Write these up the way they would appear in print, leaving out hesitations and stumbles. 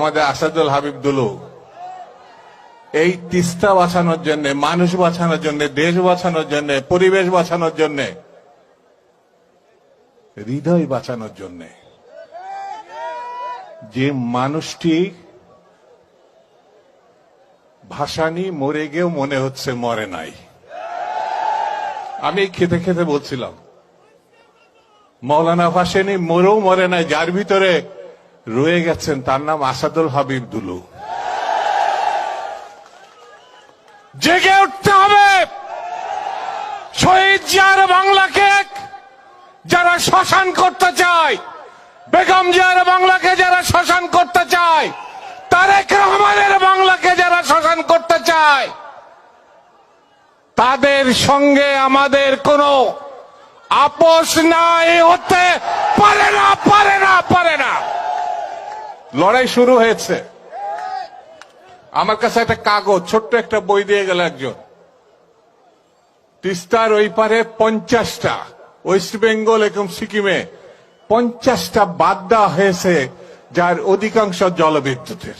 আমাদের আসাদুল হাবিব দুলু এই তিস্তা বাঁচানোর জন্য, মানুষ বাঁচানোর জন্য, দেশ বাঁচানোর জন্য, পরিবেশ বাঁচানোর জন্য, হৃদয় বাঁচানোর জন্য যে মানুষটি ভাসানি মরে গিয়েও মনে হচ্ছে মরে নাই। আমি খেতে খেতে বলছিলাম মৌলানা ভাসানি মরেও মরে নাই, যার ভিতরে রয়ে গেছেন তার নাম আসাদুল হাবিব দুলু। জেগে উঠতে হবে। শহীদ জিয়ার বাংলাকে যারা শ্মশান করতে চায়, বেগম জিয়ার বাংলাকে যারা শ্মশান করতে চায়, তারেক রহমানের বাংলাকে যারা শ্মশান করতে চায়, তাদের সঙ্গে আমাদের কোনো আপোষ নাই, হতে পারে না, পারে না, পারে না। লড়াই শুরু হয়েছে। আমার কাছে একটা কাগজ, ছোট্ট একটা বই দিয়ে গেল একজন। তিস্তার ওই পারে 50টা, ওয়েস্ট বেঙ্গল এবং সিকিমে 50টা বাদ দেওয়া হয়েছে, যার অধিকাংশ জলবিদ্যুতের।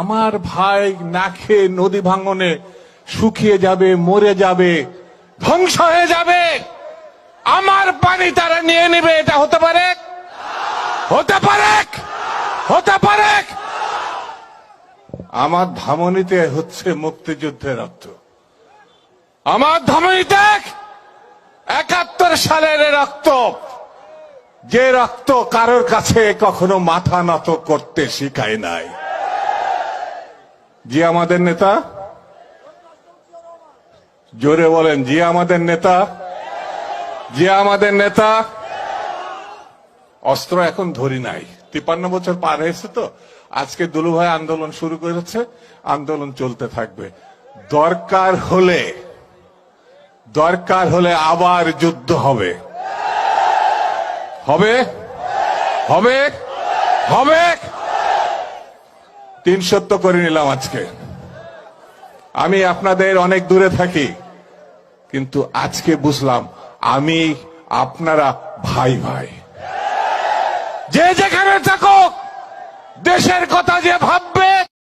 আমার ভাই না খেয়ে নদী ভাঙনে শুকিয়ে যাবে, মরে যাবে, ধ্বংস হয়ে যাবে। আমার পানি তারা নিয়ে নেবে, এটা হতে পারে? হতে পারে? হতে পারে? আমার ধামনিতে হচ্ছে মুক্তিযুদ্ধের রক্ত। আমার ধামনিতে 71 সালের রক্ত, যে রক্ত কারোর কাছে কখনো মাথা নত করতে শিখায় নাই। জি আমাদের নেতা, জোরে বলেন, জি আমাদের নেতা, জি আমাদের নেতা। অস্ত্র এখন ধরি নাই, 53 বছর পার হয়েছে তো। আজকে দুলু ভাই আন্দোলন শুরু করেছে, আন্দোলন চলতে থাকবে। দরকার হলে আবার যুদ্ধ হবে, হবে, হবে, হবে। 370 করে নিলাম আজকে। আমি আপনাদের অনেক দূরে থাকি, কিন্তু আজকে বুঝলাম আমি আপনারা ভাই ভাই। যে যেখানে থাকুক, দেশের কথা যে ভাববে,